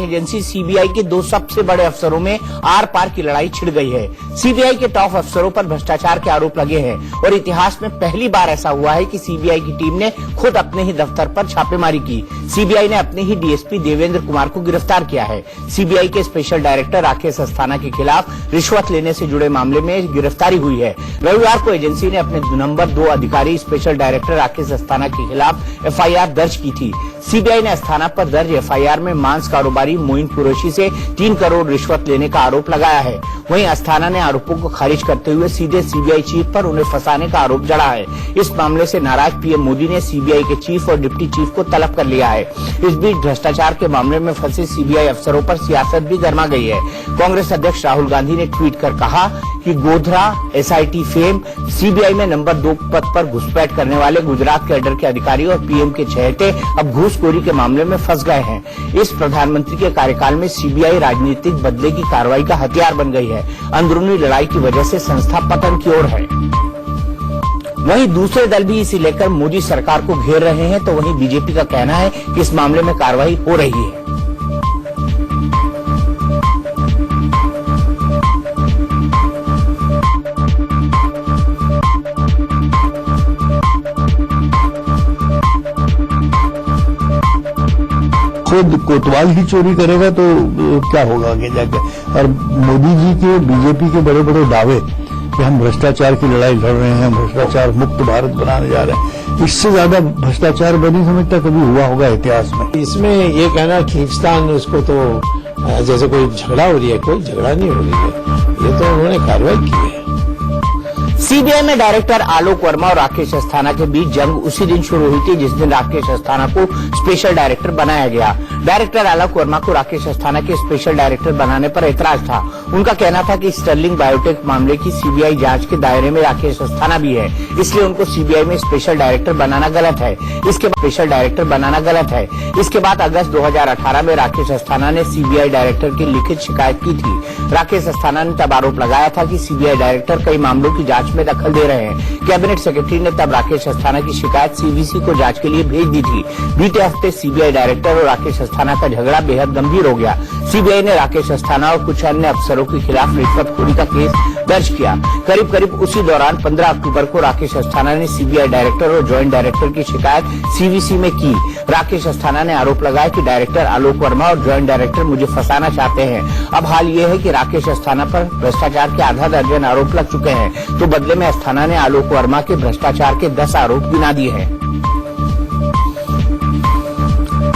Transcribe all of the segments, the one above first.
Agency CBI के दो सबसे बड़े अफसरों में आर पार की लड़ाई छिड़ गई है। सीबीआई के टॉप अफसरों पर भ्रष्टाचार के आरोप लगे हैं और इतिहास में पहली बार ऐसा हुआ है कि सीबीआई की टीम ने खुद अपने ही दफ्तर पर छापेमारी की। सीबीआई ने अपने ही डीएसपी देवेंद्र कुमार को गिरफ्तार किया है। सीबीआई के स्पेशल डायरेक्टर राकेश अस्थाना के खिलाफ रिश्वत लेने से जुड़े मामले में गिरफ्तारी हुई है। रविवार को एजेंसी ने अपने नंबर 2 अधिकारी स्पेशल डायरेक्टर राकेश अस्थाना के खिलाफ एफआईआर दर्ज की थी। सीबीआई ने अस्थाना पर दर्ज एफआईआर में मांस कारोबारी मोइन कुरैशी से 3 करोड़ रिश्वत लेने का आरोप लगाया है। वहीं अस्थाना ने आरोपों को खारिज करते हुए सीधे सीबीआई चीफ पर उन्हें फंसाने का आरोप जड़ा है। इस मामले से नाराज पीएम मोदी ने सीबीआई के चीफ और डिप्टी चीफ को तलब कर लिया है। इस बीच भ्रष्टाचार के मामले में फंसे सीबीआई अफसरों पर सियासत भी गर्मा गई है। कांग्रेस अध्यक्ष राहुल गांधी ने ट्वीट कर कहा कि गोधरा, एसआईटी फेम, सीबीआई में नंबर 2 पद पर घुसपैठ करने वाले गुजरात कैडर के अधिकारी और पीएम के चहेते अब घूसखोरी के मामले में फंस गए हैं। इस प्रधानमंत्री के कार्यकाल में सीबीआई राजनीतिक बदले की कार्रवाई का हथियार बन गई है। अंदरूनी लड़ाई की वजह से संस्था पतन की ओर है। वहीं दूसरे दल भी इसे लेकर मोदी सरकार को घेर रहे हैं, तो वहीं बीजेपी का कहना है कि इस मामले में कार्रवाई हो रही है। खुद कोतवाल ही चोरी करेगा तो क्या होगा आगे जाके। और मोदी जी के, बीजेपी के बड़े बड़े दावे कि हम भ्रष्टाचार की लड़ाई लड़ रहे हैं, भ्रष्टाचार मुक्त भारत बनाने जा रहे हैं, इससे ज्यादा भ्रष्टाचार मैं नहीं समझता कभी हुआ होगा इतिहास में। इसमें ये कहना खींचतान, उसको तो जैसे कोई झगड़ा हो रही है, कोई झगड़ा नहीं हो रही है, ये तो उन्होंने कार्रवाई की है। सीबीआई में डायरेक्टर आलोक वर्मा और राकेश अस्थाना के बीच जंग उसी दिन शुरू हुई थी जिस दिन राकेश अस्थाना को स्पेशल डायरेक्टर बनाया गया। डायरेक्टर आलोक वर्मा को राकेश अस्थाना के स्पेशल डायरेक्टर बनाने पर ऐतराज था। उनका कहना था कि स्टर्लिंग बायोटेक मामले की सीबीआई जांच के दायरे में राकेश अस्थाना भी है, इसलिए उनको सीबीआई में स्पेशल डायरेक्टर बनाना गलत है। इसके बाद अगस्त 2018 में राकेश अस्थाना ने सीबीआई डायरेक्टर की लिखित शिकायत की थी। राकेश अस्थाना ने तब आरोप लगाया था कि सीबीआई डायरेक्टर कई मामलों की जांच में दखल दे रहे हैं। कैबिनेट सेक्रेटरी ने तब राकेश अस्थाना की शिकायत सीवीसी को जांच के लिए भेज दी थी। बीते हफ्ते सीबीआई डायरेक्टर और राकेश अस्थाना का झगड़ा बेहद गंभीर हो गया। सीबीआई ने राकेश अस्थाना और कुछ अन्य अफसरों के खिलाफ रिश्वतखोरी का केस दर्ज किया। करीब उसी दौरान 15 अक्टूबर को राकेश अस्थाना ने सीबीआई डायरेक्टर और ज्वाइंट डायरेक्टर की शिकायत सीवीसी में की। राकेश अस्थाना ने आरोप लगाया कि डायरेक्टर आलोक वर्मा और ज्वाइंट डायरेक्टर मुझे फंसाना चाहते हैं। अब हाल ये है कि राकेश अस्थाना पर भ्रष्टाचार के आधा दर्जन आरोप लग चुके हैं, तो बदले में अस्थाना ने आलोक वर्मा के भ्रष्टाचार के 10 आरोप गिना दिए हैं।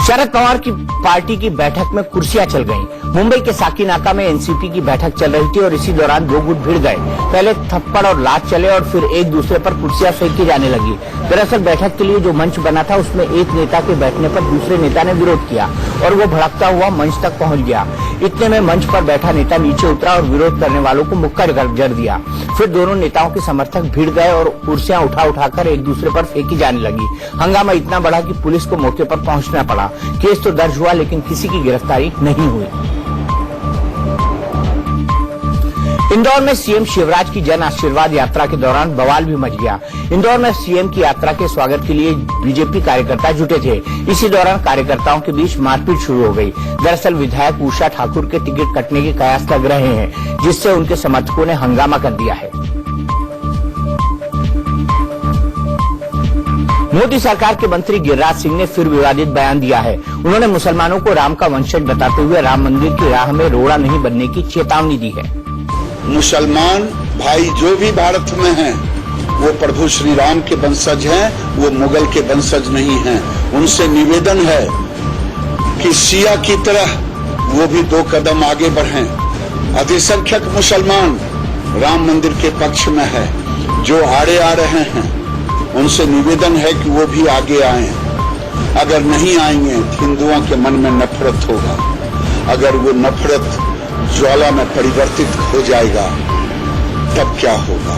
शरद पवार की पार्टी की बैठक में कुर्सियां चल गईं। मुंबई के साकीनाका में एनसीपी की बैठक चल रही थी और इसी दौरान 2 गुट भिड़ गए। पहले थप्पड़ और लात चले और फिर एक दूसरे पर कुर्सियां फेंकी जाने लगी। दरअसल बैठक के लिए जो मंच बना था उसमें एक नेता के बैठने पर दूसरे नेता ने विरोध किया और वो भड़कता हुआ मंच तक पहुंच गया। इतने में मंच पर बैठा नेता नीचे उतरा और विरोध करने वालों को मुक्का जड़ दिया। फिर दोनों नेताओं के समर्थक भिड़ गए और कुर्सियां उठाकर एक दूसरे पर फेंकी जाने लगी। हंगामा इतना बढ़ा कि पुलिस को मौके पर पहुंचना पड़ा। केस तो दर्ज हुआ लेकिन किसी की गिरफ्तारी नहीं हुई। इंदौर में सीएम शिवराज की जन आशीर्वाद यात्रा के दौरान बवाल भी मच गया। इंदौर में सीएम की यात्रा के स्वागत के लिए बीजेपी कार्यकर्ता जुटे थे। इसी दौरान कार्यकर्ताओं के बीच मारपीट शुरू हो गई। दरअसल विधायक उषा ठाकुर के टिकट कटने के कयास लग रहे हैं, जिससे उनके समर्थकों ने हंगामा कर दिया है। मोदी सरकार के मंत्री गिरिराज सिंह ने फिर विवादित बयान दिया है। उन्होंने मुसलमानों को राम का वंशज बताते हुए राम मंदिर की राह में रोड़ा नहीं बनने की चेतावनी दी है। मुसलमान भाई जो भी भारत में हैं, वो प्रभु श्री राम के वंशज हैं, वो मुगल के वंशज नहीं हैं। उनसे निवेदन है कि शिया की तरह वो भी 2 कदम आगे बढ़ें। अधिसंख्यक मुसलमान राम मंदिर के पक्ष में है। जो आड़े आ रहे हैं उनसे निवेदन है कि वो भी आगे आएं। अगर नहीं आएंगे हिंदुओं के मन में नफरत होगा। अगर वो नफरत ज्वाला में परिवर्तित हो जाएगा तब क्या होगा।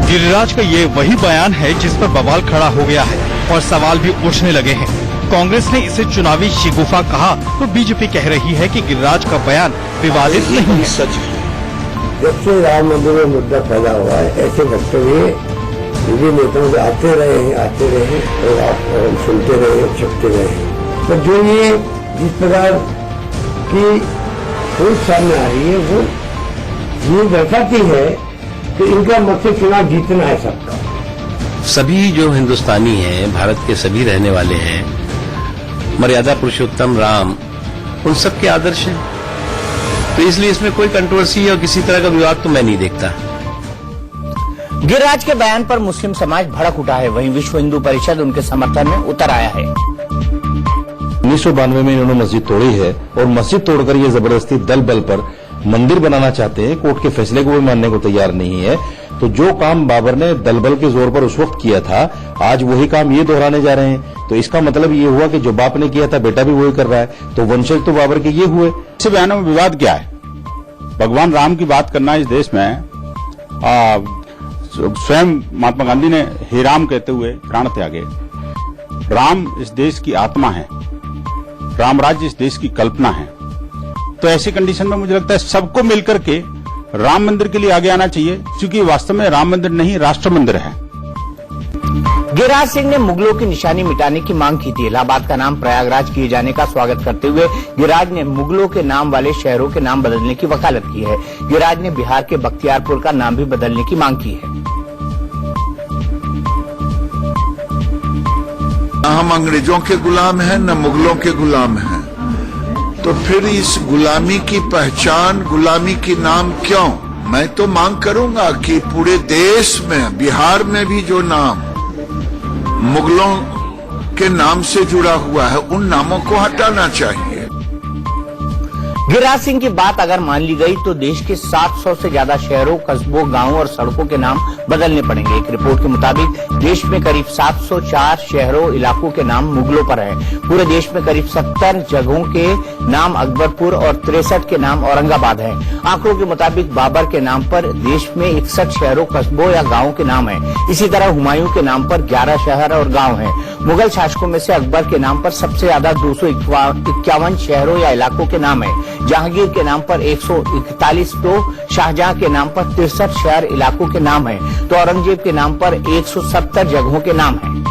गिरिराज का ये वही बयान है जिस पर बवाल खड़ा हो गया है और सवाल भी उठने लगे हैं। कांग्रेस ने इसे चुनावी शिगुफा कहा तो बीजेपी कह रही है कि गिरिराज का बयान विवादित नहीं है। सच है। जब से राम मंदिर में मुद्दा पैदा हुआ है, ऐसे वक्तव्य विभिन्न नेताओं से आते रहे और आप सुनते रहे, छपते रहे। तो जो ये जिस प्रकार की सोच सामने आ रही है वो ये दर्शाती है कि इनका मकसद चुनाव जीतना है सबका। सभी जो हिंदुस्तानी हैं, भारत के सभी रहने वाले हैं, मर्यादा पुरुषोत्तम राम उन सब के आदर्श हैं, तो इसलिए इसमें कोई कंट्रोवर्सी और किसी तरह का विवाद तो मैं नहीं देखता। गिरिराज के बयान पर मुस्लिम समाज भड़क उठा है, वहीं विश्व हिंदू परिषद उनके समर्थन में उतर आया है। 1992 में इन्होंने मस्जिद तोड़ी है और मस्जिद तोड़कर ये जबरदस्ती दल बल पर मंदिर बनाना चाहते हैं, कोर्ट के फैसले को भी मानने को तैयार नहीं है। तो जो काम बाबर ने दल बल के जोर पर उस वक्त किया था, आज वही काम ये दोहराने जा रहे हैं। तो इसका मतलब ये हुआ कि जो बाप ने किया था बेटा भी वही कर रहा है, तो वंशज तो बाबर के ये हुए। इस बयानों में विवाद क्या है? भगवान राम की बात करना इस देश में स्वयं महात्मा गांधी ने हे राम कहते हुए प्राण त्यागे। राम इस देश की आत्मा है, राम राज्य इस देश की कल्पना है। तो ऐसी कंडीशन में मुझे लगता है सबको मिलकर के राम मंदिर के लिए आगे आना चाहिए, क्योंकि वास्तव में राम मंदिर नहीं राष्ट्र मंदिर है। गिरिराज सिंह ने मुगलों की निशानी मिटाने की मांग की थी। इलाहाबाद का नाम प्रयागराज किए जाने का स्वागत करते हुए गिरिराज ने मुगलों के नाम वाले शहरों के नाम बदलने की वकालत की है। गिरिराज ने बिहार के बख्तियारपुर का नाम भी बदलने की मांग की है। न हम अंग्रेजों के गुलाम हैं, न मुगलों के गुलाम हैं, तो फिर इस गुलामी की पहचान, गुलामी की नाम क्यों? मैं तो मांग करूंगा कि पूरे देश में, बिहार में भी जो नाम मुगलों के नाम से जुड़ा हुआ है, उन नामों को हटाना चाहिए। गिरिराज सिंह की बात अगर मान ली गई तो देश के 700 से ज्यादा शहरों, कस्बों, गांवों और सड़कों के नाम बदलने पड़ेंगे। एक रिपोर्ट के मुताबिक देश में करीब 704 शहरों, इलाकों के नाम मुगलों पर हैं। पूरे देश में करीब 70 जगहों के नाम अकबरपुर और 63 के नाम औरंगाबाद हैं। आंकड़ों के मुताबिक बाबर के नाम पर देश में 61 शहरों, कस्बों या गाँवों के नाम है। इसी तरह हुमायूं के नाम पर 11 शहर और गाँव हैं। मुगल शासकों में से अकबर के नाम पर सबसे ज्यादा 251 शहरों या इलाकों के नाम है। जहांगीर के नाम पर 141, तो शाहजहां के नाम पर 63 शहर, इलाकों के नाम हैं। तो औरंगजेब के नाम पर 170 जगहों के नाम हैं।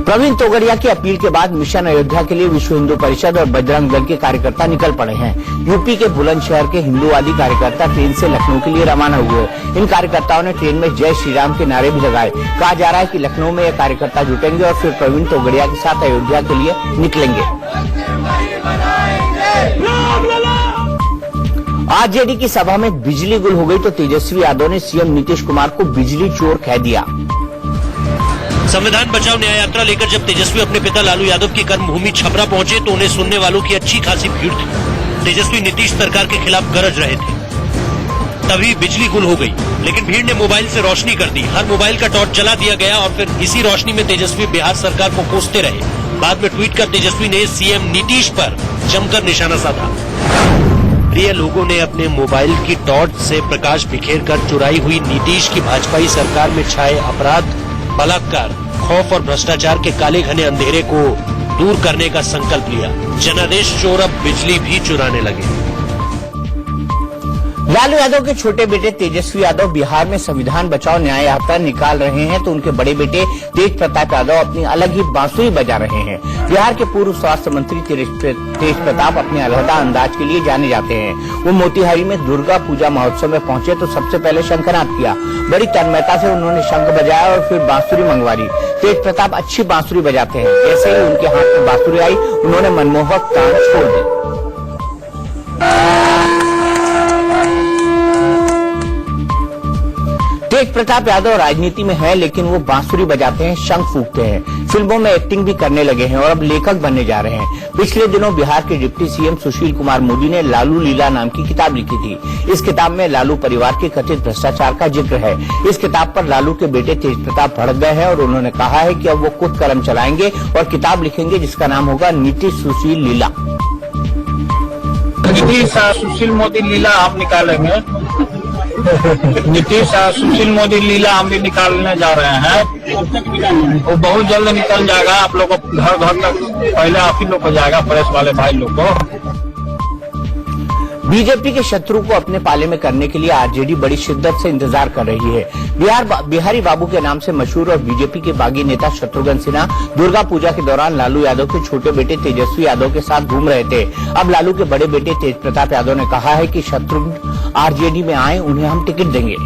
प्रवीण तोगड़िया की अपील के बाद मिशन अयोध्या के लिए विश्व हिंदू परिषद और बजरंग दल के कार्यकर्ता निकल पड़े हैं। यूपी के बुलंदशहर के हिंदूवादी कार्यकर्ता ट्रेन से लखनऊ के लिए रवाना हुए। इन कार्यकर्ताओं ने ट्रेन में जय श्री राम के नारे भी लगाए। कहा जा रहा है कि लखनऊ में ये कार्यकर्ता जुटेंगे और फिर प्रवीण तोगड़िया के साथ अयोध्या के लिए निकलेंगे। आज जेडी की सभा में बिजली गुल हो गई तो तेजस्वी यादव ने सीएम नीतीश कुमार को बिजली चोर कह दिया। संविधान बचाओ न्याय यात्रा लेकर जब तेजस्वी अपने पिता लालू यादव की कर्मभूमि छपरा पहुंचे तो उन्हें सुनने वालों की अच्छी खासी भीड़ थी। तेजस्वी नीतीश सरकार के खिलाफ गरज रहे थे, तभी बिजली गुल हो गई। लेकिन भीड़ ने मोबाइल से रोशनी कर दी, हर मोबाइल का टॉर्च जला दिया गया और फिर इसी रोशनी में तेजस्वी बिहार सरकार को कोसते रहे। बाद में ट्वीट कर तेजस्वी ने सीएम नीतीश पर जमकर निशाना साधा। प्रिय लोगों ने अपने मोबाइल की टॉर्च से प्रकाश बिखेर कर चुराई हुई नीतीश की भाजपाई सरकार में छाए अपराध, बलात्कार, खौफ और भ्रष्टाचार के काले घने अंधेरे को दूर करने का संकल्प लिया। जनादेश चोर अब बिजली भी चुराने लगे। लालू यादव के छोटे बेटे तेजस्वी यादव बिहार में संविधान बचाओ न्याय यात्रा निकाल रहे हैं तो उनके बड़े बेटे तेज प्रताप यादव अपनी अलग ही बांसुरी बजा रहे हैं। बिहार के पूर्व स्वास्थ्य मंत्री तेज प्रताप अपने अलहदा अंदाज के लिए जाने जाते हैं। वो मोतिहारी में दुर्गा पूजा महोत्सव में पहुंचे तो सबसे पहले शंखनाद किया। बड़ी तन्मयता से उन्होंने शंख बजाया और फिर बांसुरी मंगवाई। तेज प्रताप अच्छी बांसुरी बजाते हैं। जैसे ही उनके हाथ में बांसुरी आई उन्होंने मनमोहक तान छोड़ दी। तेज प्रताप यादव राजनीति में है लेकिन वो बांसुरी बजाते हैं, शंख फूंकते हैं, फिल्मों में एक्टिंग भी करने लगे हैं और अब लेखक बनने जा रहे हैं। पिछले दिनों बिहार के डिप्टी सीएम सुशील कुमार मोदी ने लालू लीला नाम की किताब लिखी थी। इस किताब में लालू परिवार के कथित भ्रष्टाचार का जिक्र है। इस किताब पर लालू के बेटे तेज प्रताप भड़क गए हैं और उन्होंने कहा है कि अब वो खुद कलम चलाएंगे और किताब लिखेंगे जिसका नाम होगा नीतीश सुशील लीला। नीतीश सुशील मोदी लीला हम निकालेंगे। नीतीश सुशील मोदी लीला हम भी निकालने जा रहे हैं। वो बहुत जल्द निकल जाएगा। आप लोग घर घर तक पहले आप ही लोग को जाएगा, प्रेस वाले भाई लोग को। बीजेपी के शत्रु को अपने पाले में करने के लिए आरजेडी बड़ी शिद्दत से इंतजार कर रही है। बिहारी बाबू के नाम से मशहूर और बीजेपी के बागी नेता शत्रुघ्न सिन्हा दुर्गा पूजा के दौरान लालू यादव के छोटे बेटे तेजस्वी यादव के साथ घूम रहे थे। अब लालू के बड़े बेटे तेज प्रताप यादव ने कहा है कि शत्रुघ्न आरजेडी में आए, उन्हें हम टिकट देंगे।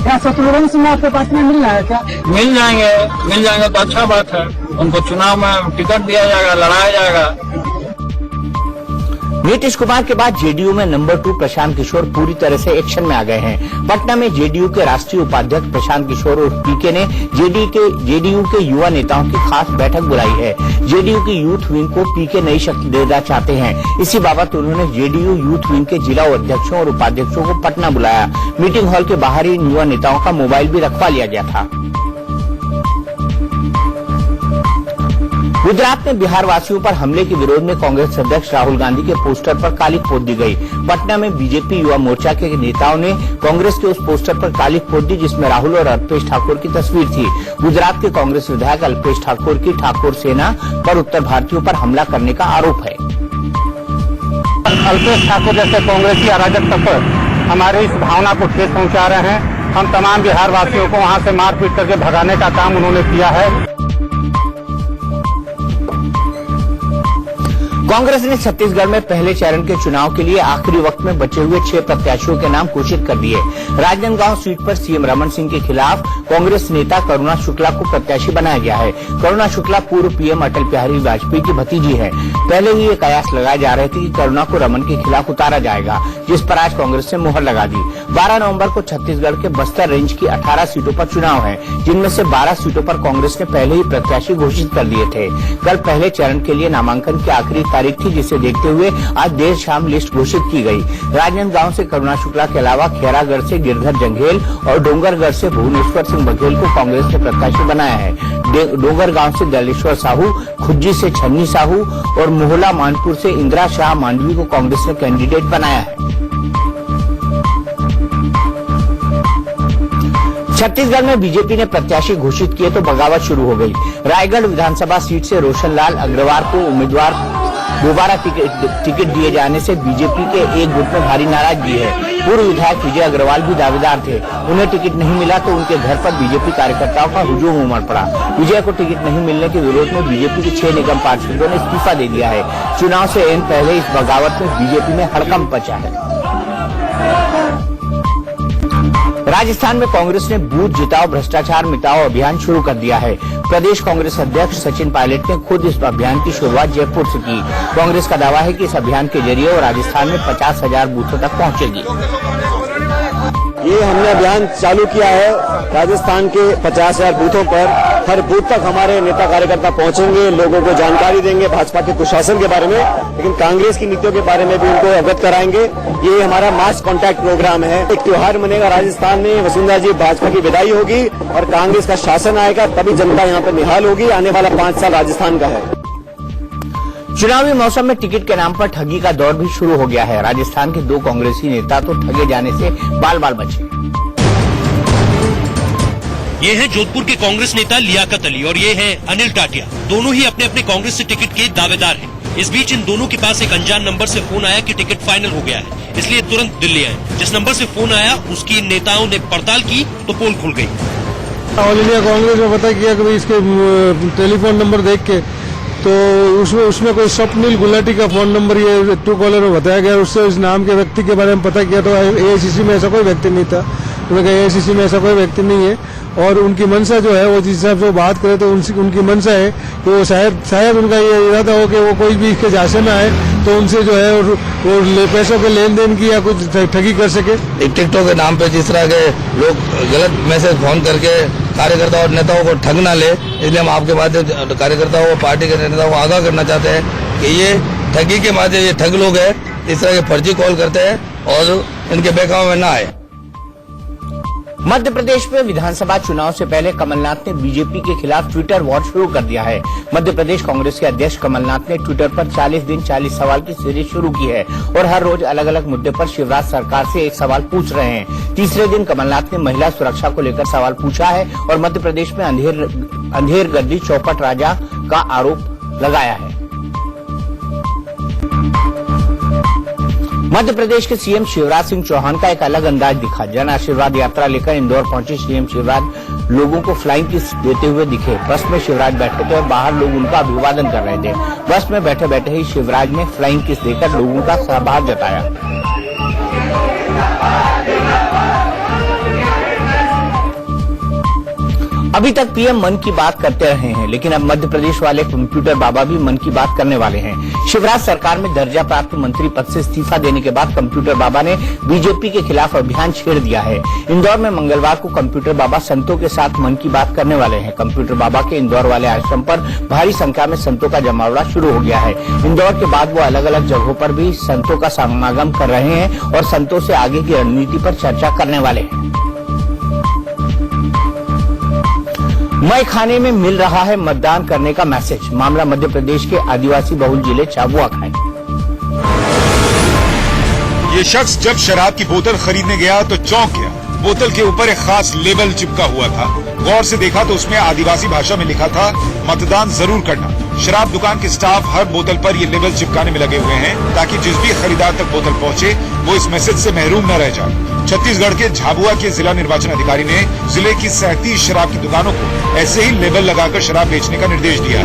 क्या शत्रुघ्न सिन्हा आपके पास में मिल रहा है क्या? मिल जाएंगे तो अच्छा बात है। उनको चुनाव में टिकट दिया जाएगा, लड़ाया जाएगा। नीतीश कुमार के बाद जेडीयू में नंबर 2 प्रशांत किशोर पूरी तरह से एक्शन में आ गए हैं। पटना में जेडीयू के राष्ट्रीय उपाध्यक्ष प्रशांत किशोर और पीके ने जेडीयू के युवा नेताओं की खास बैठक बुलाई है। जेडीयू की यूथ विंग को पीके नई शक्ति देना चाहते हैं। इसी बाबत उन्होंने जेडीयू यूथ विंग के जिला अध्यक्षों और उपाध्यक्षों को पटना बुलाया। मीटिंग हॉल के बाहर ही युवा नेताओं का मोबाइल भी रखवा लिया गया था। गुजरात में बिहार वासियों पर हमले के विरोध में कांग्रेस अध्यक्ष राहुल गांधी के पोस्टर पर कालिख पोत दी गई। पटना में बीजेपी युवा मोर्चा के नेताओं ने कांग्रेस के उस पोस्टर पर कालिख पोत दी जिसमें राहुल और अल्पेश ठाकुर की तस्वीर थी। गुजरात के कांग्रेस विधायक अल्पेश ठाकुर की ठाकुर सेना पर उत्तर भारतीयों पर हमला करने का आरोप है। अल्पेश ठाकुर जैसे कांग्रेसी अराजक तत्व हमारी इस भावना को ठेस पहुंचा रहे हैं। हम तमाम बिहार वासियों को वहां से मारपीट करके भगाने का काम उन्होंने किया है। कांग्रेस ने छत्तीसगढ़ में पहले चरण के चुनाव के लिए आखिरी वक्त में बचे हुए 6 प्रत्याशियों के नाम घोषित कर दिए। राजनांदगांव सीट पर सीएम रमन सिंह के खिलाफ कांग्रेस नेता करुणा शुक्ला को प्रत्याशी बनाया गया है। करुणा शुक्ला पूर्व पीएम अटल बिहारी वाजपेयी की भतीजी है। पहले ही ये कयास लगाए जा रहे थे कि करुणा को रमन के खिलाफ उतारा जाएगा, जिस पर आज कांग्रेस ने मुहर लगा दी। 12 नवम्बर को छत्तीसगढ़ के बस्तर रेंज की 18 सीटों पर चुनाव है, जिनमें से 12 सीटों पर कांग्रेस ने पहले ही प्रत्याशी घोषित कर दिए थे। कल पहले चरण के लिए नामांकन की आखिरी तारीख थी, जिसे देखते हुए आज देर शाम लिस्ट घोषित की गई। राजनांदगांव से करुणा शुक्ला के अलावा खैरागढ़ से गिरधर जंघेल और डोंगरगढ़ से भुवनेश्वर सिंह बघेल को कांग्रेस ने प्रत्याशी बनाया है। डोंगरगांव से दलेश्वर साहू, खुज्जी से छन्नी साहू और मोहला मानपुर से इंदिरा शाह मांडवी को कांग्रेस ने कैंडिडेट बनाया है। छत्तीसगढ़ में बीजेपी ने प्रत्याशी घोषित किए तो बगावत शुरू हो गई। रायगढ़ विधानसभा सीट से रोशनलाल अग्रवाल को उम्मीदवार दोबारा टिकट दिए जाने से बीजेपी के एक गुट में भारी नाराजगी है। पूर्व विधायक विजय अग्रवाल भी दावेदार थे। उन्हें टिकट नहीं मिला तो उनके घर पर बीजेपी कार्यकर्ताओं का हुजूम उमड़ पड़ा। विजय को टिकट नहीं मिलने के विरोध में बीजेपी के 6 निगम पार्षदों ने इस्तीफा दे दिया है। चुनाव से एन पहले इस बगावत में बीजेपी में हड़कंप मचा है। राजस्थान में कांग्रेस ने बूथ जिताओ भ्रष्टाचार मिटाओ अभियान शुरू कर दिया है। प्रदेश कांग्रेस अध्यक्ष सचिन पायलट ने खुद इस अभियान की शुरुआत जयपुर से की। कांग्रेस का दावा है कि इस अभियान के जरिए वो राजस्थान में 50,000 बूथों तक पहुंचेगी। ये हमने अभियान चालू किया है। राजस्थान के 50,000 बूथों पर हर बूथ तक हमारे नेता कार्यकर्ता पहुंचेंगे, लोगों को जानकारी देंगे भाजपा के कुशासन के बारे में, लेकिन कांग्रेस की नीतियों के बारे में भी उनको अवगत कराएंगे। ये हमारा मास कॉन्टैक्ट प्रोग्राम है। एक त्योहार मनेगा राजस्थान में, वसुंधरा जी भाजपा की विदाई होगी और कांग्रेस का शासन आएगा, तभी जनता यहाँ पर निहाल होगी। आने वाला 5 साल राजस्थान का है। चुनावी मौसम में टिकट के नाम पर ठगी का दौर भी शुरू हो गया है। राजस्थान के 2 कांग्रेसी नेता तो ठगे जाने से बाल बाल बचे। ये है जोधपुर के कांग्रेस नेता लियाकत अली और ये है अनिल टाटिया। दोनों ही अपने अपने कांग्रेस से टिकट के दावेदार हैं। इस बीच इन दोनों के पास एक अनजान नंबर से फोन आया कि टिकट फाइनल हो गया है, इसलिए तुरंत दिल्ली आए। जिस नंबर से फोन आया उसकी नेताओं ने पड़ताल की तो पोल खुल गई। ऑल इंडिया कांग्रेस में पता किया कि इसके टेलीफोन नंबर देख के तो उसमें कोई स्वप्निल गुलाटी का फोन नंबर ये ट्रू कॉलर में बताया गया। उससे उस नाम के व्यक्ति के बारे में पता किया तो एआईसीसी में ऐसा कोई व्यक्ति नहीं था। उन्होंने कहा एआईसीसी में ऐसा कोई व्यक्ति नहीं है और उनकी मंशा जो है वो जिस हिसाब से वो बात करे तो उनकी मंशा है कि वो शायद उनका ये इरादा हो कि वो कोई भी इसके झांसे में आए तो उनसे जो है वो पैसों के लेन देन की या कुछ ठगी कर सके। टिकटों के नाम पे जिस तरह के लोग गलत मैसेज फोन करके कार्यकर्ताओं और नेताओं को ठग ना ले, इसलिए हम आपके माध्यम से कार्यकर्ताओं को, पार्टी के नेताओं को आगाह करना चाहते हैं कि ये ठगी के माध्यम ये ठग लोग हैं, इस तरह के फर्जी कॉल करते हैं और इनके बहकावे में ना आए। मध्य प्रदेश में विधानसभा चुनाव से पहले कमलनाथ ने बीजेपी के खिलाफ ट्विटर वॉर शुरू कर दिया है। मध्य प्रदेश कांग्रेस के अध्यक्ष कमलनाथ ने ट्विटर पर 40 दिन 40 सवाल की सीरीज शुरू की है और हर रोज अलग अलग मुद्दे पर शिवराज सरकार से एक सवाल पूछ रहे हैं। तीसरे दिन कमलनाथ ने महिला सुरक्षा को लेकर सवाल पूछा है और मध्य प्रदेश में अंधेर गद्दी चौपट राजा का आरोप लगाया है। मध्य प्रदेश के सीएम शिवराज सिंह चौहान का एक अलग अंदाज दिखा। जन आशीर्वाद यात्रा लेकर इंदौर पहुंचे सीएम शिवराज लोगों को फ्लाइंग किस देते हुए दिखे। बस में शिवराज बैठे थे और बाहर लोग उनका अभिवादन कर रहे थे। बस में बैठे बैठे ही शिवराज ने फ्लाइंग किस देकर लोगों का आभार जताया। अभी तक पीएम मन की बात करते रहे हैं, लेकिन अब मध्य प्रदेश वाले कंप्यूटर बाबा भी मन की बात करने वाले हैं। शिवराज सरकार में दर्जा प्राप्त मंत्री पद से इस्तीफा देने के बाद कंप्यूटर बाबा ने बीजेपी के खिलाफ अभियान छेड़ दिया है। इंदौर में मंगलवार को कंप्यूटर बाबा संतों के साथ मन की बात करने वाले हैं। कंप्यूटर बाबा के इंदौर वाले आश्रम पर भारी संख्या में संतों का जमावड़ा शुरू हो गया है। इंदौर के बाद वो अलग अलग जगहों पर भी संतों का समागम कर रहे हैं और संतों से आगे की रणनीति पर चर्चा करने वाले हैं। मई खाने में मिल रहा है मतदान करने का मैसेज। मामला मध्य प्रदेश के आदिवासी बहुल जिले झाबुआ का है। ये शख्स जब शराब की बोतल खरीदने गया तो चौंक गया। बोतल के ऊपर एक खास लेबल चिपका हुआ था। गौर से देखा तो उसमें आदिवासी भाषा में लिखा था, मतदान जरूर करना। शराब दुकान के स्टाफ हर बोतल पर ये लेबल चिपकाने में लगे हुए हैं ताकि जिस भी खरीदार तक बोतल पहुंचे वो इस मैसेज से महरूम न रह जाए। छत्तीसगढ़ के झाबुआ के जिला निर्वाचन अधिकारी ने जिले की 37 शराब की दुकानों को ऐसे ही लेबल लगाकर शराब बेचने का निर्देश दिया।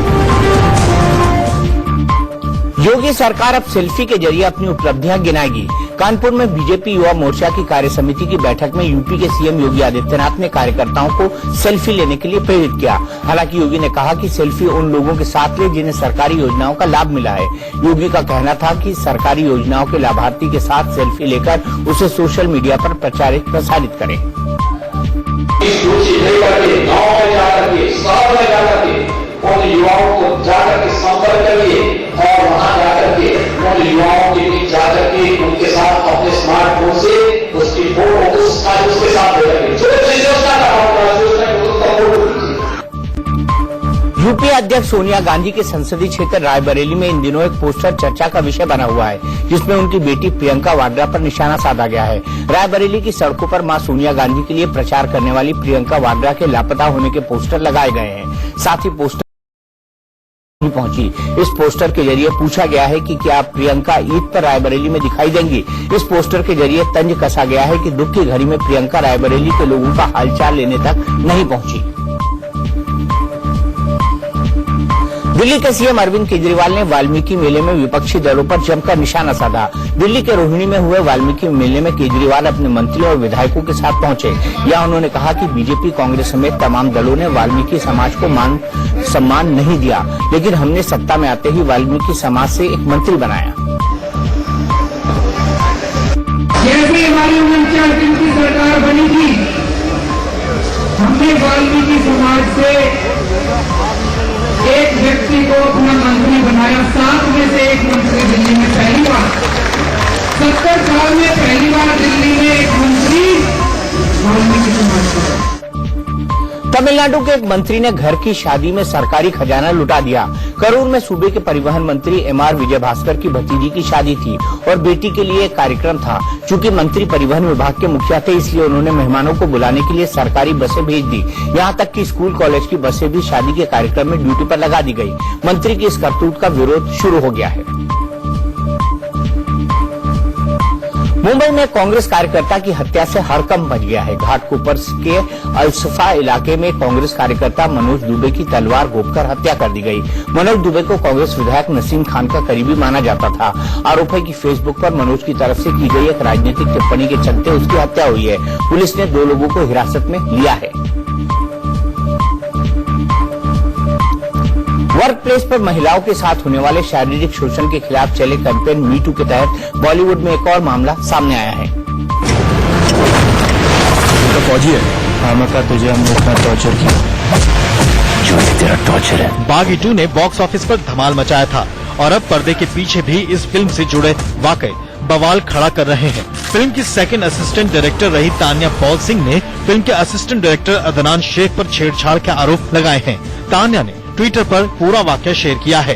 योगी सरकार अब सेल्फी के जरिए अपनी उपलब्धियां गिनाएगी। कानपुर में बीजेपी युवा मोर्चा की कार्य समिति की बैठक में यूपी के सीएम योगी आदित्यनाथ ने कार्यकर्ताओं को सेल्फी लेने के लिए प्रेरित किया। हालांकि योगी ने कहा कि सेल्फी उन लोगों के साथ ले जिन्हें सरकारी योजनाओं का लाभ मिला है। योगी का कहना था कि सरकारी योजनाओं के लाभार्थी के साथ सेल्फी लेकर उसे सोशल मीडिया पर प्रसारित करें। उन युवाओं को जाकर के संपर्क करिए और वहां जाकर के उन युवाओं के बीच जाकर के उनके साथ अपने स्मार्टफोन से उसकी फोटो उसके साथ यूपीए अध्यक्ष सोनिया गांधी के संसदीय क्षेत्र रायबरेली में इन दिनों एक पोस्टर चर्चा का विषय बना हुआ है, जिसमें उनकी बेटी प्रियंका वाड्रा पर निशाना साधा गया है। रायबरेली की सड़कों पर मां सोनिया गांधी के लिए प्रचार करने वाली प्रियंका वाड्रा के लापता होने के पोस्टर लगाए गए हैं। साथ ही पोस्टर पहुंची। इस पोस्टर के जरिए पूछा गया है कि क्या प्रियंका ईद पर रायबरेली में दिखाई देंगी। इस पोस्टर के जरिए तंज कसा गया है कि दुख की घड़ी में प्रियंका रायबरेली के लोगों का हालचाल लेने तक नहीं पहुंची। दिल्ली के सीएम अरविंद केजरीवाल ने वाल्मीकि मेले में विपक्षी दलों पर जमकर निशाना साधा। दिल्ली के रोहिणी में हुए वाल्मीकि मेले में केजरीवाल अपने मंत्रियों और विधायकों के साथ पहुंचे। यहां उन्होंने कहा कि बीजेपी, कांग्रेस समेत तमाम दलों ने वाल्मीकि समाज को मान सम्मान नहीं दिया, लेकिन हमने सत्ता में आते ही वाल्मीकि समाज से एक मंत्री बनाया। जैसे हमारी 49 दिन की सरकार बनी थी, हमने वाल्मीकि समाज से एक व्यक्ति को अपना मंत्री बनाया। 7 में से एक मंत्री दिल्ली में पहली बार, 70 साल में पहली बार दिल्ली में एक मंत्री वाल्मीकि समाज का। तमिलनाडु के एक मंत्री ने घर की शादी में सरकारी खजाना लुटा दिया। करूर में सूबे के परिवहन मंत्री एमआर विजयभास्कर की भतीजी की शादी थी और बेटी के लिए एक कार्यक्रम था। चूंकि मंत्री परिवहन विभाग के मुखिया थे, इसलिए उन्होंने मेहमानों को बुलाने के लिए सरकारी बसें भेज दी। यहां तक कि स्कूल कॉलेज की बसें भी शादी के कार्यक्रम में ड्यूटी पर लगा दी गई। मंत्री की इस करतूत का विरोध शुरू हो गया है। मुंबई में कांग्रेस कार्यकर्ता की हत्या से हड़कंप मच गया है। घाटकोपर के अलसफा इलाके में कांग्रेस कार्यकर्ता मनोज दुबे की तलवार घोंपकर हत्या कर दी गई। मनोज दुबे को कांग्रेस विधायक नसीम खान का करीबी माना जाता था। आरोप है कि फेसबुक पर मनोज की तरफ से की गई एक राजनीतिक टिप्पणी के चलते उसकी हत्या हुई है। पुलिस ने 2 लोगों को हिरासत में लिया है। वर्क प्लेस पर महिलाओं के साथ होने वाले शारीरिक शोषण के खिलाफ चले कैंपेन मी टू के तहत बॉलीवुड में एक और मामला सामने आया है। तो फौजी है, तुझे हमने इतना टॉर्चर किया जो तेरा टॉर्चर है। बागी 2 ने बॉक्स ऑफिस पर धमाल मचाया था और अब पर्दे के पीछे भी इस फिल्म से जुड़े वाकये बवाल खड़ा कर रहे हैं। फिल्म की सेकंड असिस्टेंट डायरेक्टर रही तान्या पॉल सिंह ने फिल्म के असिस्टेंट डायरेक्टर अदनान शेख पर छेड़छाड़ के आरोप लगाए हैं। तान्या ने ट्विटर पर पूरा वाकया शेयर किया है।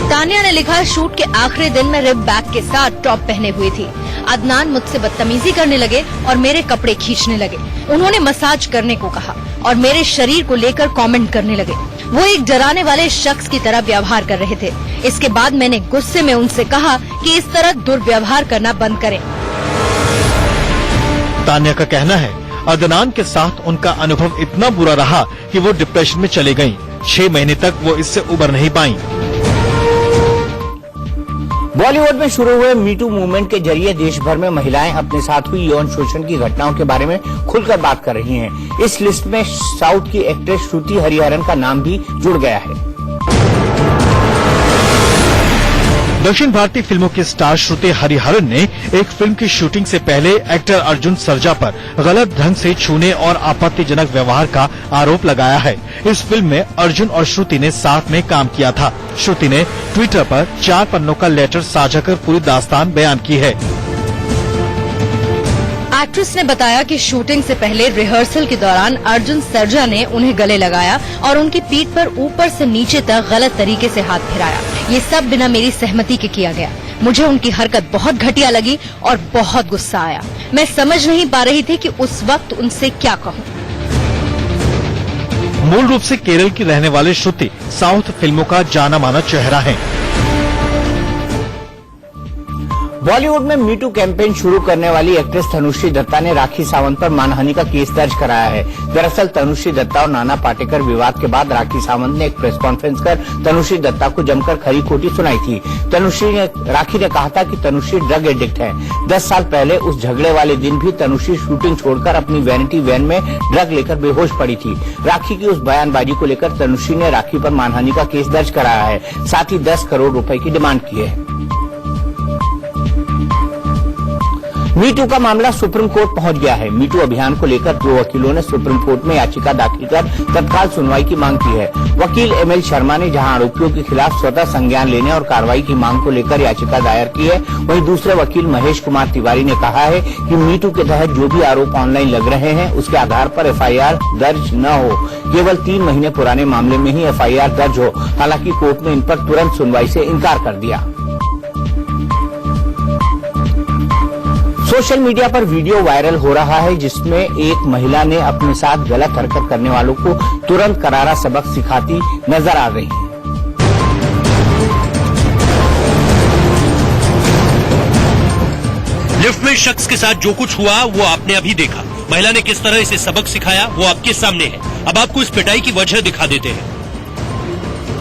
तान्या ने लिखा, शूट के आखिरी दिन में रिब बैग के साथ टॉप पहने हुई थी। अदनान मुझसे बदतमीजी करने लगे और मेरे कपड़े खींचने लगे। उन्होंने मसाज करने को कहा और मेरे शरीर को लेकर कमेंट करने लगे। वो एक डराने वाले शख्स की तरह व्यवहार कर रहे थे। इसके बाद मैंने गुस्से में उनसे कहा कि इस तरह दुर्व्यवहार करना बंद करें। तान्या का कहना है, अदनान के साथ उनका अनुभव इतना बुरा रहा कि वो डिप्रेशन में चली गईं। 6 महीने तक वो इससे उबर नहीं पाईं। बॉलीवुड में शुरू हुए मीटू मूवमेंट के जरिए देश भर में महिलाएं अपने साथ हुई यौन शोषण की घटनाओं के बारे में खुलकर बात कर रही हैं। इस लिस्ट में साउथ की एक्ट्रेस श्रुति हरिहरन का नाम भी जुड़ गया है। दक्षिण भारतीय फिल्मों की स्टार श्रुति हरिहरन ने एक फिल्म की शूटिंग से पहले एक्टर अर्जुन सर्जा पर गलत ढंग से छूने और आपत्तिजनक व्यवहार का आरोप लगाया है। इस फिल्म में अर्जुन और श्रुति ने साथ में काम किया था। श्रुति ने ट्विटर पर 4 पन्नों का लेटर साझा कर पूरी दास्तान बयान की है। एक्ट्रेस ने बताया कि शूटिंग से पहले रिहर्सल के दौरान अर्जुन सर्जा ने उन्हें गले लगाया और उनकी पीठ पर ऊपर से नीचे तक गलत तरीके से हाथ फिराया। ये सब बिना मेरी सहमति के किया गया। मुझे उनकी हरकत बहुत घटिया लगी और बहुत गुस्सा आया। मैं समझ नहीं पा रही थी कि उस वक्त उनसे क्या कहूँ। मूल रूप से केरल की रहने वाले श्रुति साउथ फिल्मों का जाना माना चेहरा है। बॉलीवुड में मीटू कैंपेन शुरू करने वाली एक्ट्रेस तनुश्री दत्ता ने राखी सावंत पर मानहानि का केस दर्ज कराया है। दरअसल तनुश्री दत्ता और नाना पाटेकर विवाद के बाद राखी सावंत ने एक प्रेस कॉन्फ्रेंस कर तनुश्री दत्ता को जमकर खरी खोटी सुनाई थी। राखी ने कहा था कि तनुश्री ड्रग एडिक्ट है। 10 साल पहले उस झगड़े वाले दिन भी तनुश्री शूटिंग छोड़कर अपनी वैनिटी वैन में ड्रग लेकर बेहोश पड़ी थी। राखी की उस बयानबाजी को लेकर तनुश्री ने राखी पर मानहानि का केस दर्ज कराया है। साथ ही 10 करोड़ रुपए की डिमांड की है। मीटू का मामला सुप्रीम कोर्ट पहुंच गया है। मीटू अभियान को लेकर 2 वकीलों ने सुप्रीम कोर्ट में याचिका दाखिल कर तत्काल सुनवाई की मांग की है। वकील ML शर्मा ने जहां आरोपियों के खिलाफ स्वतः संज्ञान लेने और कार्रवाई की मांग को लेकर याचिका दायर की है, वहीं दूसरे वकील महेश कुमार तिवारी ने कहा है कि मीटू के तहत जो भी आरोप ऑनलाइन लग रहे हैं उसके आधार पर FIR दर्ज न हो। केवल 3 महीने पुराने मामले में ही FIR दर्ज हो। हालांकि कोर्ट ने इन पर तुरंत सुनवाई से इनकार कर दिया। सोशल मीडिया पर वीडियो वायरल हो रहा है जिसमें एक महिला ने अपने साथ गलत हरकत करने वालों को तुरंत करारा सबक सिखाती नजर आ रही है। लिफ्ट में शख्स के साथ जो कुछ हुआ वो आपने अभी देखा। महिला ने किस तरह इसे सबक सिखाया वो आपके सामने है। अब आपको इस पिटाई की वजह दिखा देते हैं।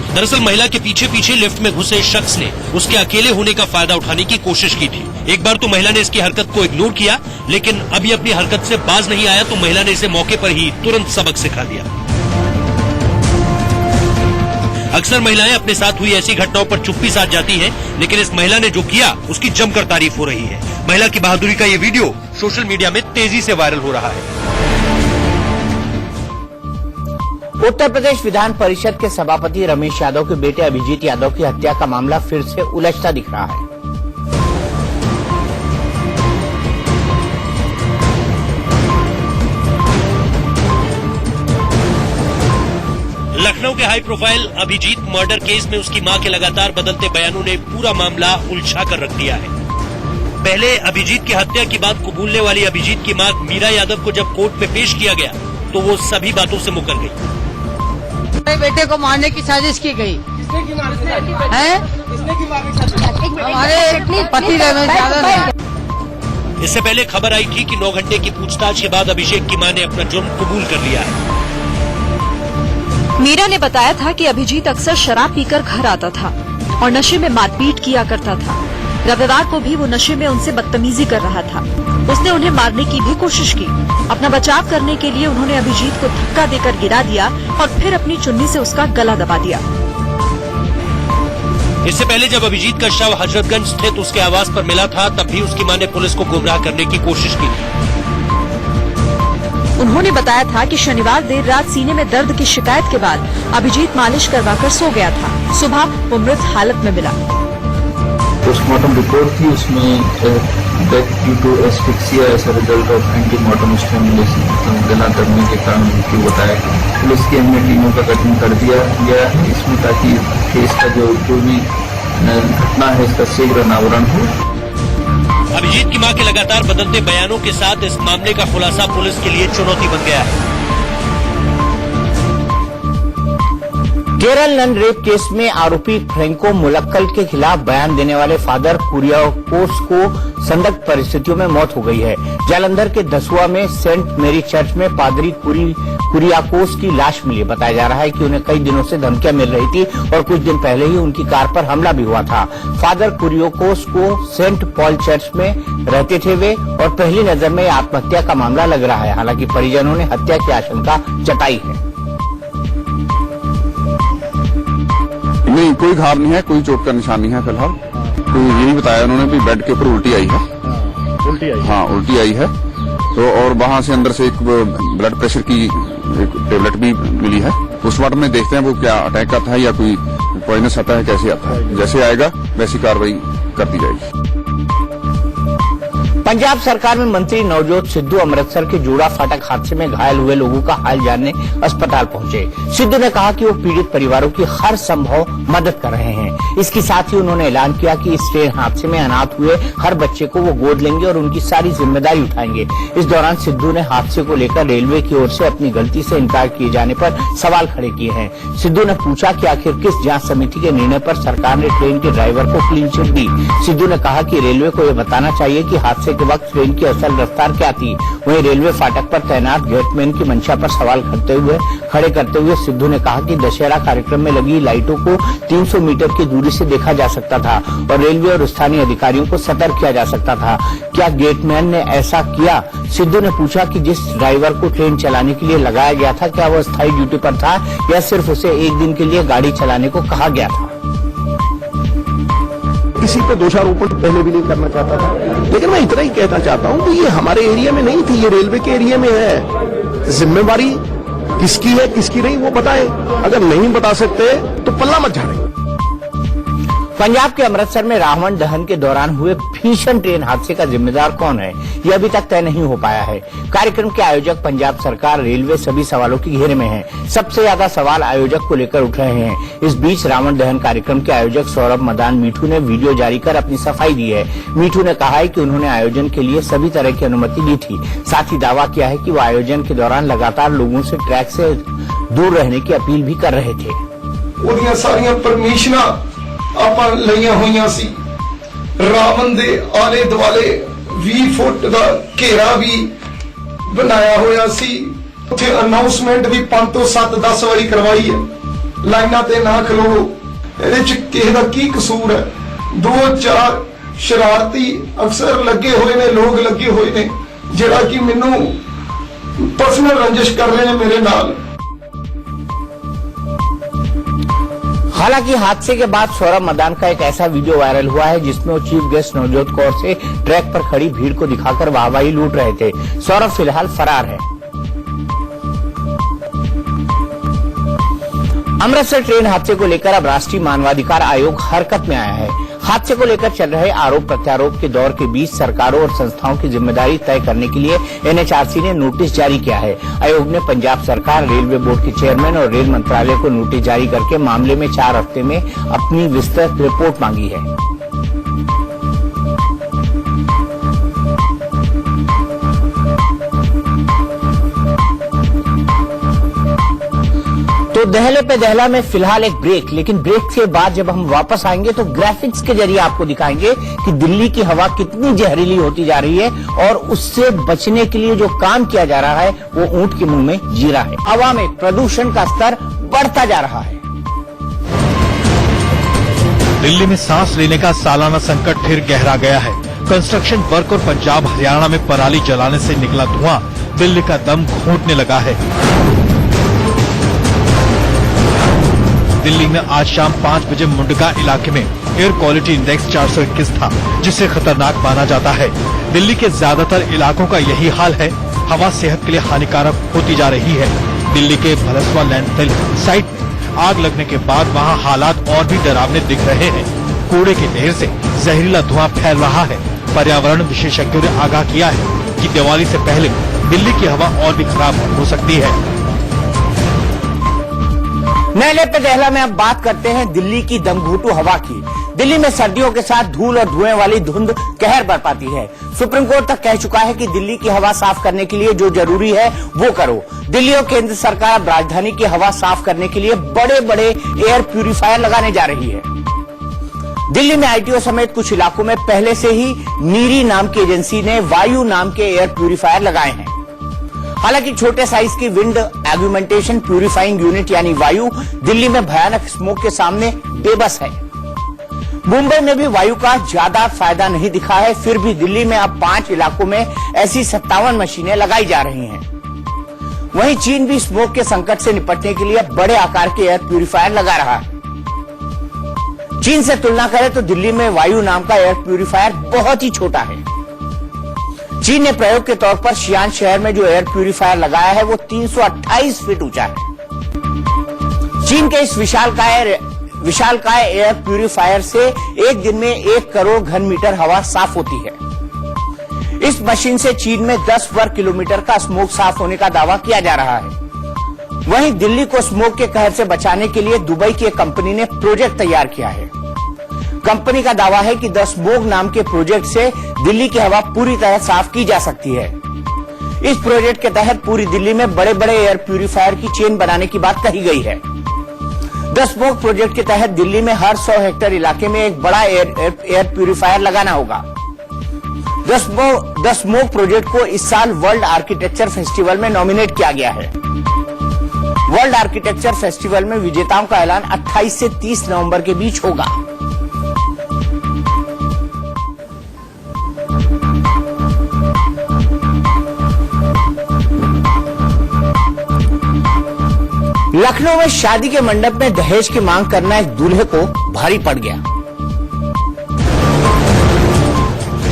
दरअसल महिला के पीछे पीछे लिफ्ट में घुसे शख्स ने उसके अकेले होने का फायदा उठाने की कोशिश की थी। एक बार तो महिला ने इसकी हरकत को इग्नोर किया, लेकिन अभी अपनी हरकत से बाज नहीं आया तो महिला ने इसे मौके पर ही तुरंत सबक सिखा दिया। अक्सर महिलाएं अपने साथ हुई ऐसी घटनाओं पर चुप्पी साध जाती हैं, लेकिन इस महिला ने जो किया उसकी जमकर तारीफ हो रही है। महिला की बहादुरी का ये वीडियो सोशल मीडिया में तेजी से वायरल हो रहा है। उत्तर प्रदेश विधान परिषद के सभापति रमेश यादव के बेटे अभिजीत यादव की हत्या का मामला फिर से उलझता दिख रहा है। लखनऊ के high profile Abhijeet murder case में उसकी मां के लगातार बदलते बयानों ने पूरा मामला उलझा कर रख दिया है। पहले अभिजीत की हत्या की बात कबूलने वाली अभिजीत की मां मीरा यादव को जब कोर्ट में पेश किया गया तो वो सभी बातों से मुकर गई। मेरे बेटे को मारने की साजिश की गई है। हमारे पति रमेश यादव ने। इससे पहले खबर आई थी कि 9 घंटे की पूछताछ के बाद अभिषेक की मां ने अपना जुर्म कबूल कर लिया है। मीरा ने बताया था कि अभिजीत अक्सर शराब पीकर घर आता था और नशे में मारपीट किया करता था। रविवार को भी वो नशे में उनसे बदतमीजी कर रहा था। उसने उन्हें मारने की भी कोशिश की। अपना बचाव करने के लिए उन्होंने अभिजीत को धक्का देकर गिरा दिया और फिर अपनी चुन्नी से उसका गला दबा दिया। इससे पहले जब अभिजीत का शव हजरतगंज स्थित उसके आवास पर मिला था तब भी उसकी मां ने पुलिस को गुमराह करने की कोशिश की थी। उन्होंने बताया था कि शनिवार देर रात सीने में दर्द की शिकायत के बाद अभिजीत मालिश करवाकर सो गया था। सुबह वो मृत हालत में मिला। पोस्टमार्टम रिपोर्ट थी, उसमें death due to asphyxia as a result of antemortem strangulation, गला दबने के कारण मृत्यु बताया। पुलिस की अन्य टीमों का गठन कर दिया गया है इसमें, ताकि केस का जो भी घटना है इसका शीघ्र अनावरण हो। अभिजीत की मां के लगातार बदलते बयानों के साथ इस मामले का खुलासा पुलिस के लिए चुनौती बन गया है। केरल नन रेप केस में आरोपी फ्रेंको मुलक्कल के खिलाफ बयान देने वाले फादर कुरियाकोस को संदिग्ध परिस्थितियों में मौत हो गई है। जालंधर के दसुआ में सेंट मेरी चर्च में पादरी कुरियाकोस की लाश मिली। बताया जा रहा है कि उन्हें कई दिनों से धमकियां मिल रही थी और कुछ दिन पहले ही उनकी कार पर हमला भी हुआ था। फादर कुरियाकोस को सेंट पॉल चर्च में रहते थे वे, और पहली नजर में आत्महत्या का मामला लग रहा है। हालांकि परिजनों ने हत्या की आशंका जताई है। नहीं, कोई घाव नहीं है, कोई चोट का निशान नहीं है फिलहाल। तो यही बताया उन्होंने भी बेड के ऊपर उल्टी आई है। हाँ, उल्टी आई है। तो और वहां से अंदर से एक ब्लड प्रेशर की एक टेबलेट भी मिली है। पोस्टमार्टम में देखते हैं वो क्या अटैक आता है या कोई पॉइजनस आता है, कैसे आता है। जैसे आएगा वैसी कार्रवाई कर दी जाएगी। पंजाब सरकार में मंत्री नवजोत सिद्धू अमृतसर के जोड़ा फाटक हादसे में घायल हुए लोगों का हाल जानने अस्पताल पहुंचे। सिद्धू ने कहा कि वो पीड़ित परिवारों की हर संभव मदद कर रहे हैं। इसके साथ ही उन्होंने ऐलान किया कि इस ट्रेन हादसे में अनाथ हुए हर बच्चे को वो गोद लेंगे और उनकी सारी जिम्मेदारी उठाएंगे। इस दौरान सिद्धू ने हादसे को लेकर रेलवे की ओर से अपनी गलती से इनकार किए जाने पर सवाल खड़े किए हैं। सिद्धू ने पूछा कि आखिर किस जांच समिति के निर्णय पर सरकार ने ट्रेन के ड्राइवर को क्लीन चिट दी। सिद्धू ने कहा कि रेलवे को यह बताना चाहिए कि हादसे के वक्त ट्रेन की असल रफ्तार क्या थी। वहीं रेलवे फाटक पर तैनात गेटमैन की मंशा पर सवाल खड़े करते हुए सिद्धू ने कहा कि दशहरा कार्यक्रम में लगी लाइटों को 300 मीटर की दूरी से देखा जा सकता था और रेलवे और स्थानीय अधिकारियों को सतर्क किया जा सकता था। क्या गेटमैन ने ऐसा किया? सिद्धू ने पूछा कि जिस ड्राइवर को ट्रेन चलाने के लिए लगाया गया था, क्या वह स्थायी ड्यूटी पर था या सिर्फ उसे एक दिन के लिए गाड़ी चलाने को कहा गया था। किसी पे दोषारोपण पहले भी नहीं करना चाहता था, लेकिन मैं इतना ही कहना चाहता हूं कि ये हमारे एरिया में नहीं थी, ये रेलवे के एरिया में है। जिम्मेवारी किसकी है किसकी नहीं वो बताएं। अगर नहीं बता सकते तो पल्ला मत झाड़ें। पंजाब के अमृतसर में रावण दहन के दौरान हुए भीषण ट्रेन हादसे का जिम्मेदार कौन है, यह अभी तक तय नहीं हो पाया है। कार्यक्रम के आयोजक पंजाब सरकार, रेलवे सभी सवालों के घेरे में है। सबसे ज्यादा सवाल आयोजक को लेकर उठ रहे हैं। इस बीच रावण दहन कार्यक्रम के आयोजक सौरभ मदान मीठू ने वीडियो जारी कर अपनी सफाई दी है। मीठू ने कहा है कि उन्होंने आयोजन के लिए सभी तरह की अनुमति दी थी। साथ ही दावा किया है कि वो आयोजन के दौरान लगातार लोगों से ट्रैक से दूर रहने की अपील भी कर रहे थे। ਉਹਦੀਆਂ ਸਾਰੀਆਂ ਪਰਮਿਸ਼ਨਾਂ ਆਪਾਂ ਲਈਆਂ ਹੋਈਆਂ ਸੀ। ਰਾਵਣ ਦੇ ਆਲੇ ਦੁਆਲੇ 20 ਫੁੱਟ ਦਾ ਘੇਰਾ ਵੀ ਬਣਾਇਆ ਹੋਇਆ ਸੀ। ਉੱਥੇ ਅਨਾਉਂਸਮੈਂਟ ਵੀ 5 ਤੋਂ 7-10 ਵਾਰੀ ਕਰਵਾਈ ਹੈ। ਲਾਈਨਾਂ ਤੇ ਨਾ ਖਲੋਵੋ। ਇਹਦੇ ਚ ਕਿਸੇ ਦਾ ਕੀ ਕਸੂਰ ਹੈ? 2-4 ਸ਼ਰਾਰਤੀ ਅਫਸਰ ਲੱਗੇ ਹੋਏ ਨੇ, ਲੋਕ ਲੱਗੇ ਹੋਏ ਨੇ ਜਿਹੜਾ ਕਿ ਮੈਨੂੰ ਪਰਸਨਲ ਰੰਜਿਸ਼ ਕਰ ਰਹੇ ਨੇ ਮੇਰੇ ਨਾਲ। हालांकि हादसे के बाद सौरभ मदान का एक ऐसा वीडियो वायरल हुआ है जिसमें वो चीफ गेस्ट नवजोत कौर से ट्रैक पर खड़ी भीड़ को दिखाकर वाहवाही लूट रहे थे। सौरभ फिलहाल फरार है। अमृतसर ट्रेन हादसे को लेकर अब राष्ट्रीय मानवाधिकार आयोग हरकत में आया है। हादसे को लेकर चल रहे आरोप प्रत्यारोप के दौर के बीच सरकारों और संस्थाओं की जिम्मेदारी तय करने के लिए एनएचआरसी ने नोटिस जारी किया है। आयोग ने पंजाब सरकार, रेलवे बोर्ड के चेयरमैन और रेल मंत्रालय को नोटिस जारी करके मामले में 4 हफ्ते में अपनी विस्तृत रिपोर्ट मांगी है। तो दहले पे दहला में फिलहाल एक ब्रेक, लेकिन ब्रेक के बाद जब हम वापस आएंगे तो ग्राफिक्स के जरिए आपको दिखाएंगे कि दिल्ली की हवा कितनी जहरीली होती जा रही है और उससे बचने के लिए जो काम किया जा रहा है वो ऊंट के मुंह में जीरा है। हवा में प्रदूषण का स्तर बढ़ता जा रहा है। दिल्ली में सांस लेने का सालाना संकट फिर गहरा गया है। कंस्ट्रक्शन वर्क और पंजाब हरियाणा में पराली जलाने से निकला धुआं दिल्ली का दम घोंटने लगा है। दिल्ली में आज शाम 5 बजे मुंडका इलाके में एयर क्वालिटी इंडेक्स 421 था, जिसे खतरनाक माना जाता है। दिल्ली के ज्यादातर इलाकों का यही हाल है। हवा सेहत के लिए हानिकारक होती जा रही है। दिल्ली के भलसवा लैंडफिल साइट में आग लगने के बाद वहां हालात और भी डरावने दिख रहे हैं। कूड़े के ढेर से जहरीला धुआं फैल रहा है। पर्यावरण विशेषज्ञों ने आगाह किया है कि दिवाली से पहले दिल्ली की हवा और भी खराब हो सकती है। नए पे दहला में अब बात करते हैं दिल्ली की दमघोटू हवा की। दिल्ली में सर्दियों के साथ धूल और धुएं वाली धुंध कहर बरपाती है। सुप्रीम कोर्ट तक कह चुका है कि दिल्ली की हवा साफ करने के लिए जो जरूरी है वो करो। दिल्ली और केंद्र सरकार अब राजधानी की हवा साफ करने के लिए बड़े बड़े एयर प्यूरिफायर लगाने जा रही है। दिल्ली में आईटीओ समेत कुछ इलाकों में पहले से ही नीरी नाम की एजेंसी ने वायु नाम के एयर प्यूरिफायर लगाए हैं। हालांकि छोटे साइज की विंड एग्यूमेंटेशन प्यूरिफाइंग यूनिट यानी वायु दिल्ली में भयानक स्मोक के सामने बेबस है। मुंबई में भी वायु का ज्यादा फायदा नहीं दिखा है, फिर भी दिल्ली में अब 5 इलाकों में ऐसी 57 मशीनें लगाई जा रही हैं। वहीं चीन भी स्मोक के संकट से निपटने के लिए बड़े आकार के एयर प्यूरिफायर लगा रहा है। चीन से तुलना करें तो दिल्ली में वायु नाम का एयर प्यूरिफायर बहुत ही छोटा है। चीन ने प्रयोग के तौर पर शियान शहर में जो एयर प्यूरिफायर लगाया है वो 328 फीट ऊंचा है। चीन के इस विशालकाय एयर प्यूरिफायर से एक दिन में 1 करोड़ घन मीटर हवा साफ होती है। इस मशीन से चीन में 10 वर्ग किलोमीटर का स्मोक साफ होने का दावा किया जा रहा है। वहीं दिल्ली को स्मोक के कहर से बचाने के लिए दुबई की एक कंपनी ने प्रोजेक्ट तैयार किया है। कंपनी का दावा है कि द स्मोक नाम के प्रोजेक्ट से दिल्ली की हवा पूरी तरह साफ की जा सकती है। इस प्रोजेक्ट के तहत पूरी दिल्ली में बड़े बड़े एयर प्यूरिफायर की चेन बनाने की बात कही गई है। द स्मोक प्रोजेक्ट के तहत दिल्ली में हर 100 हेक्टेयर इलाके में एक बड़ा एयर प्यूरिफायर लगाना होगा। द स्मोक प्रोजेक्ट को इस साल वर्ल्ड आर्किटेक्चर फेस्टिवल में नॉमिनेट किया गया है। वर्ल्ड आर्किटेक्चर फेस्टिवल में विजेताओं का ऐलान 28 से 30 नवंबर के बीच होगा। लखनऊ में शादी के मंडप में दहेज की मांग करना एक दूल्हे को भारी पड़ गया।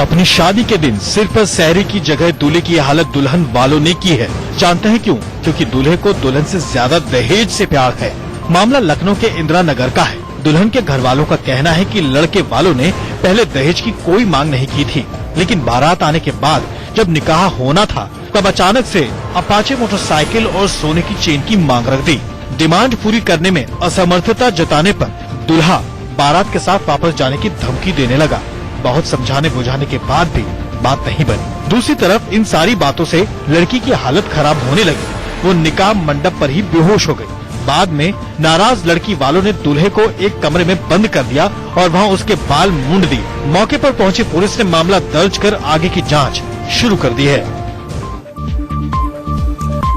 अपनी शादी के दिन सिर पर सहरी की जगह दूल्हे की हालत दुल्हन वालों ने की है। जानते हैं क्यों? क्योंकि दूल्हे को दुल्हन से ज्यादा दहेज से प्यार है। मामला लखनऊ के इंदिरा नगर का है। दुल्हन के घर वालों का कहना है कि लड़के वालों ने पहले दहेज की कोई मांग नहीं की थी, लेकिन बारात आने के बाद जब निकाह होना था तब अचानक से अपाचे मोटरसाइकिल और सोने की चेन की मांग रख दी। डिमांड पूरी करने में असमर्थता जताने पर दूल्हा बारात के साथ वापस जाने की धमकी देने लगा। बहुत समझाने बुझाने के बाद भी बात नहीं बनी। दूसरी तरफ इन सारी बातों से लड़की की हालत खराब होने लगी। वो निकाह मंडप पर ही बेहोश हो गई। बाद में नाराज लड़की वालों ने दूल्हे को एक कमरे में बंद कर दिया और वहां उसके बाल मूंड दिए। मौके पर पहुंची पुलिस ने मामला दर्ज कर आगे की जांच शुरू कर दी है।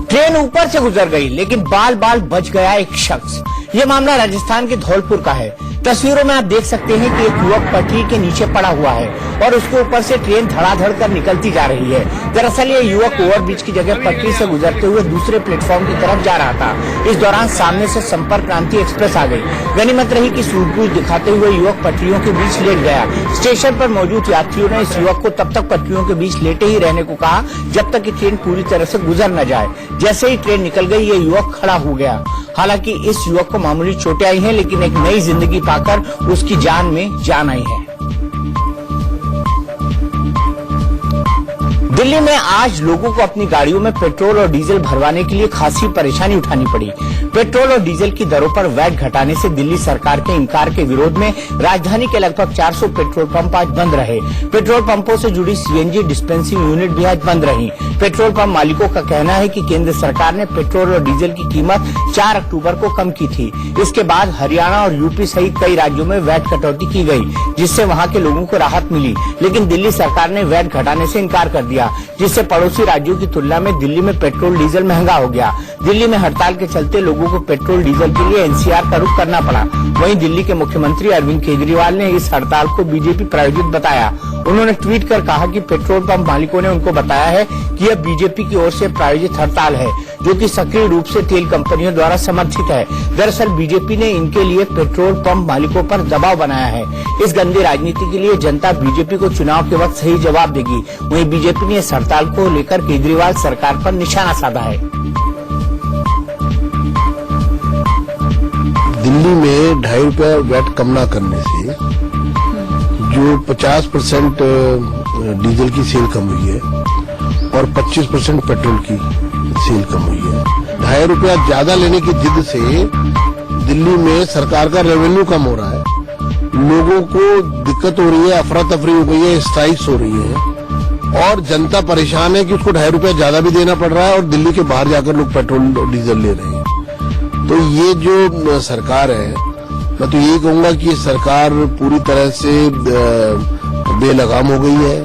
ट्रेन ऊपर से गुजर गई लेकिन बाल बाल बच गया एक शख्स। ये मामला राजस्थान के धौलपुर का है। तस्वीरों में आप देख सकते हैं कि एक युवक पटरी के नीचे पड़ा हुआ है और उसके ऊपर से ट्रेन धड़ाधड़ कर निकलती जा रही है। दरअसल ये युवक ओवरब्रिज की जगह पटरी से गुजरते हुए दूसरे प्लेटफॉर्म की तरफ जा रहा था। इस दौरान सामने से संपर्क क्रांति एक्सप्रेस आ गई। गनीमत रही कि सूझबूझ दिखाते हुए युवक पटरियों के बीच लेट गया। स्टेशन पर मौजूद यात्रियों ने इस युवक को तब तक पटरियों के बीच लेटे ही रहने को कहा जब तक कि ट्रेन पूरी तरह से गुजर न जाए। जैसे ही ट्रेन निकल गई ये युवक खड़ा हो गया। हालांकि इस युवक को मामूली चोटें आई हैं, लेकिन एक नई जिंदगी पाकर उसकी जान में जान आई है। दिल्ली में आज लोगों को अपनी गाड़ियों में पेट्रोल और डीजल भरवाने के लिए खासी परेशानी उठानी पड़ी। पेट्रोल और डीजल की दरों पर वैट घटाने से दिल्ली सरकार के इनकार के विरोध में राजधानी के लगभग 400 पेट्रोल पंप आज बंद रहे। पेट्रोल पंपों से जुड़ी सीएनजी डिस्पेंसिंग यूनिट भी आज बंद रही। पेट्रोल पंप मालिकों का कहना है कि केंद्र सरकार ने पेट्रोल और डीजल की कीमत 4 अक्टूबर को कम की थी। इसके बाद हरियाणा और यूपी सहित कई राज्यों में वैट कटौती की गई, जिससे वहां के लोगों को राहत मिली। लेकिन दिल्ली सरकार ने वैट घटाने से इनकार कर दिया, जिससे पड़ोसी राज्यों की तुलना में दिल्ली में पेट्रोल डीजल महंगा हो गया। दिल्ली में हड़ताल के चलते लोगों को पेट्रोल डीजल के लिए एनसीआर का रुख करना पड़ा। वहीं दिल्ली के मुख्यमंत्री अरविंद केजरीवाल ने इस हड़ताल को बीजेपी प्रायोजित बताया। उन्होंने ट्वीट कर कहा कि पेट्रोल पंप मालिकों ने उनको बताया है कि यह बीजेपी की ओर से प्रायोजित हड़ताल है, जो कि सक्रिय रूप से तेल कंपनियों द्वारा समर्थित है। दरअसल बीजेपी ने इनके लिए पेट्रोल पंप मालिकों पर दबाव बनाया है। इस गंदी राजनीति के लिए जनता बीजेपी को चुनाव के वक्त सही जवाब देगी। वहीं बीजेपी ने इस हड़ताल को लेकर केजरीवाल सरकार पर निशाना साधा है। दिल्ली में ₹2.5 वैट कम न करने से जो 50% डीजल की सेल कम हुई है और 25% पेट्रोल की सेल कम हुई है। ₹2.5 ज्यादा लेने की जिद से दिल्ली में सरकार का रेवेन्यू कम हो रहा है, लोगों को दिक्कत हो रही है, अफरा तफरी हो गई है, स्ट्राइक्स हो रही है और जनता परेशान है कि उसको 2.5 रुपया ज्यादा भी देना पड़ रहा है और दिल्ली के बाहर जाकर लोग पेट्रोल और डीजल ले रहे हैं। तो ये जो सरकार है, मैं तो यही कहूंगा कि ये सरकार पूरी तरह से बेलगाम हो गई है।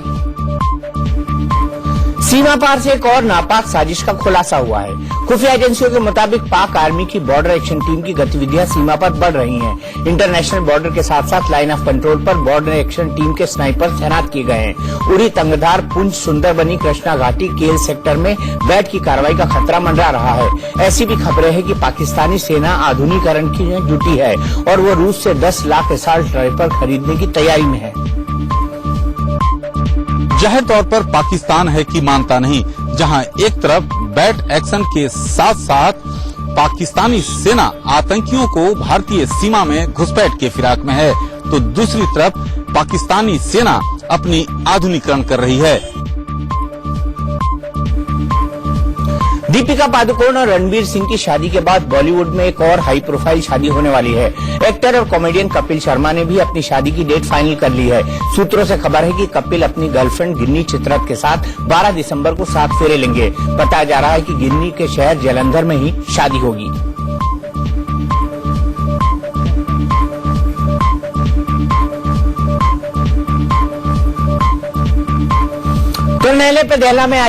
सीमा पार से एक और नापाक साजिश का खुलासा हुआ है। खुफिया एजेंसियों के मुताबिक पाक आर्मी की बॉर्डर एक्शन टीम की गतिविधियां सीमा पर बढ़ रही हैं। इंटरनेशनल बॉर्डर के साथ साथ लाइन ऑफ कंट्रोल पर बॉर्डर एक्शन टीम के स्नाइपर तैनात किए गए हैं। उरी, तंगधार, पुंछ, सुंदरबनी, कृष्णा घाटी, केल सेक्टर में बैठ की कार्रवाई का खतरा मंडरा रहा है। ऐसी भी खबरें हैं कि पाकिस्तानी सेना आधुनिकीकरण की जुटी है और वो रूस से 10 लाख असॉल्ट राइफल खरीदने की तैयारी में है। जाहिर तौर पर पाकिस्तान है कि मानता नहीं, जहां एक तरफ बैट एक्शन के साथ साथ पाकिस्तानी सेना आतंकियों को भारतीय सीमा में घुसपैठ के फिराक में है, तो दूसरी तरफ पाकिस्तानी सेना अपनी आधुनिकीकरण कर रही है। दीपिका पादुकोण और रणवीर सिंह की शादी के बाद बॉलीवुड में एक और हाई प्रोफाइल शादी होने वाली है। एक्टर और कॉमेडियन कपिल शर्मा ने भी अपनी शादी की डेट फाइनल कर ली है। सूत्रों से खबर है कि कपिल अपनी गर्लफ्रेंड गिन्नी चित्रत के साथ 12 दिसंबर को 7 फेरे लेंगे। बताया जा रहा है कि गिन्नी के शहर जालंधर में ही शादी होगी। तो न्यायालय पर दहला में